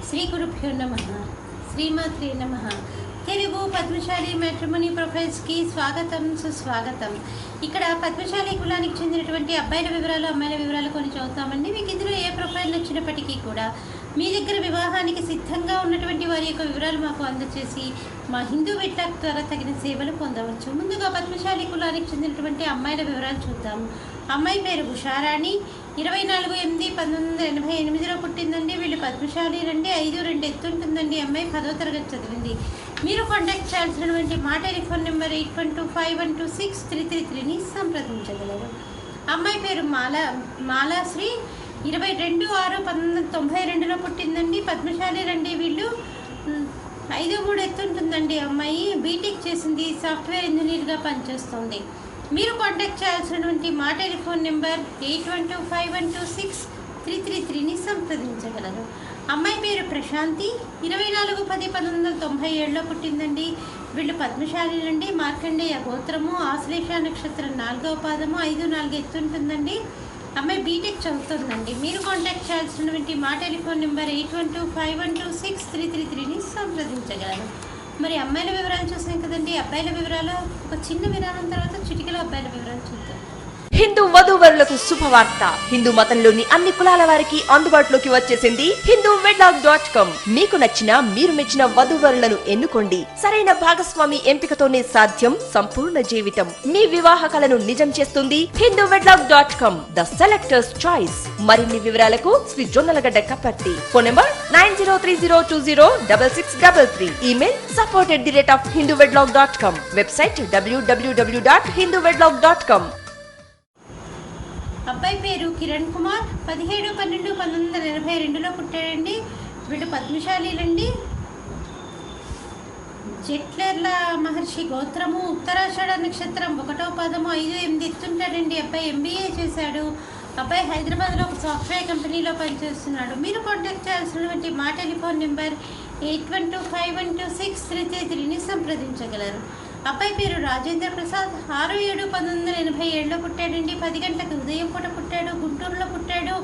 శ్రీ గురుభ్యో నమః. శ్రీమాత్రే నమః. తెలుగు పద్మశాలి మ్యాట్రిమోనీ ప్రొఫైల్స్కి స్వాగతం, సుస్వాగతం. ఇక్కడ పద్మశాలి కులానికి చెందినటువంటి అబ్బాయిల వివరాలు, అమ్మాయిల వివరాలు కొన్ని చదువుతామండి. మీకు ఇందులో ఏ ప్రొఫైల్ నచ్చినప్పటికీ కూడా మీ దగ్గర వివాహానికి సిద్ధంగా ఉన్నటువంటి వారి యొక్క వివరాలు మాకు అందజేసి మా హిందూ వెట్లాక్ ద్వారా తగిన సేవలు పొందవచ్చు. ముందుగా పద్మశాలి కులానికి చెందినటువంటి అమ్మాయిల వివరాలు చూద్దాము. అమ్మాయి పేరు ఉషారాణి, 24/8/1988లో పుట్టిందండి. వీళ్ళు పద్మశాలి రండి, 5'2" ఎత్తు ఉంటుందండి. అమ్మాయి 10వ తరగతి చదివింది. మీరు కాంటాక్ట్ చేయాల్సినటువంటి మా టెలిఫోన్ నెంబర్ 8125126333ని సంప్రదించగలరు. అమ్మాయి పేరు మాలాశ్రీ, 22/6/1992లో పుట్టిందండి. పద్మశాలి రండి. వీళ్ళు 5'3" ఎత్తు ఉంటుందండి. అమ్మాయి బీటెక్ చేసింది, సాఫ్ట్వేర్ ఇంజనీర్గా పనిచేస్తుంది. మీరు కాంటాక్ట్ చేయాల్సినటువంటి మా టెలిఫోన్ నెంబర్ 8125126333ని సంప్రదించగలరు. అమ్మాయి పేరు ప్రశాంతి, 24/10/1997లో పుట్టిందండి. వీళ్ళు పద్మశాలి నుండి మార్కండేయ గోత్రము, ఆశ్లేష నక్షత్రం 4వ పాదము, 5'4" ఎత్తు ఉంటుందండి. అమ్మాయి బీటెక్ చదువుతుందండి. మీరు కాంటాక్ట్ చేయాల్సినటువంటి మా టెలిఫోన్ నెంబర్ 8125126333ని సంప్రదించగలరు. మరి అమ్మాయిల వివరాలు చూసాం కదండి. అబ్బాయిల వివరాలు ఒక చిన్న విరామం తర్వాత చిటికలో అబ్బాయిల వివరాలు చూద్దాం. హిందూ వధూవరులకు శుభవార్త. హిందూ మతంలోని అన్ని కులాల వారికి అందుబాటులోకి వచ్చేసింది hinduwedlock.com. మీకు నచ్చిన, మీరు మెచ్చిన వధూవరులను ఎన్నుకోండి. సరైన భాగస్వామి ఎంపికతోనే సాధ్యం సంపూర్ణ జీవితం. మీ వివాహ కలను నిజం చేస్తుంది hinduwedlock.com, ద సెలెక్టర్స్ చాయిస్. మరిన్ని వివరాలకు Shri Jonnalagadda Kaparthi. Phone number 9030206633. Email support@hinduwedlock.com. Website www.hinduwedlock.com. అబ్బాయి పేరు కిరణ్ కుమార్, 17/12/1982లో పుట్టాడండి. వీళ్ళు పద్మశాలీలండి. జెట్లర్ల మహర్షి గోత్రము, ఉత్తరాషాఢ నక్షత్రం 1వ పాదము, 5'8" ఎత్తుంటాడండి. అబ్బాయి MBA చేశాడు. అబ్బాయి హైదరాబాద్లో ఒక సాఫ్ట్వేర్ కంపెనీలో పనిచేస్తున్నాడు. మీరు కాంటాక్ట్ చేయాల్సినటువంటి మా టెలిఫోన్ నెంబర్ 8125126333ని సంప్రదించగలరు. అబ్బాయి పేరు రాజేంద్ర ప్రసాద్, 6/7/1987లో పుట్టాడండి. 10 గంటలకు ఉదయం పూట పుట్టాడు. గుంటూరులో పుట్టాడు.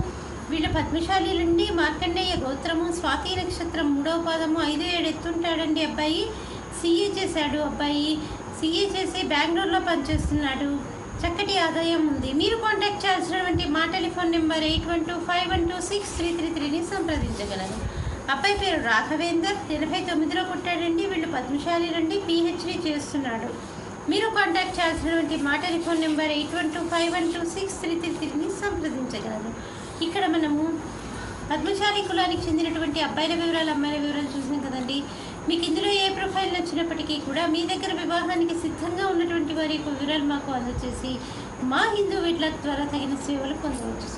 వీళ్ళు పద్మశాలీలండి. మార్కండేయ గోత్రము, స్వాతి నక్షత్రం 3వ పాదము, 5'7" ఎత్తుంటాడండి. అబ్బాయి CA చేశాడు. అబ్బాయి CA చేసి బెంగళూరులో పనిచేస్తున్నాడు. చక్కటి ఆదాయం ఉంది. మీరు కాంటాక్ట్ చేయాల్సినటువంటి మా టెలిఫోన్ నెంబర్ 8125126333ని సంప్రదించగలరు. అబ్బాయి పేరు రాఘవేందర్, 89లో పుట్టాడండి. వీళ్ళు పద్మశాలి రండి, PhD చేస్తున్నాడు. మీరు కాంటాక్ట్ చేయాల్సినటువంటి మా టెలిఫోన్ నెంబర్ 8125126333ని సంప్రదించగలరు. ఇక్కడ మనము పద్మశాలి కులానికి చెందినటువంటి అబ్బాయిల వివరాలు, అమ్మాయిల వివరాలు చూసాం కదండి. మీకు ఇందులో ఏ ప్రొఫైల్ నచ్చినప్పటికీ కూడా మీ దగ్గర వివాహానికి సిద్ధంగా ఉన్నటువంటి వారి యొక్క వివరాలు మాకు అందజేసి మా హిందూ వెట్లాక్ ద్వారా తగిన సేవలు పొందవచ్చు.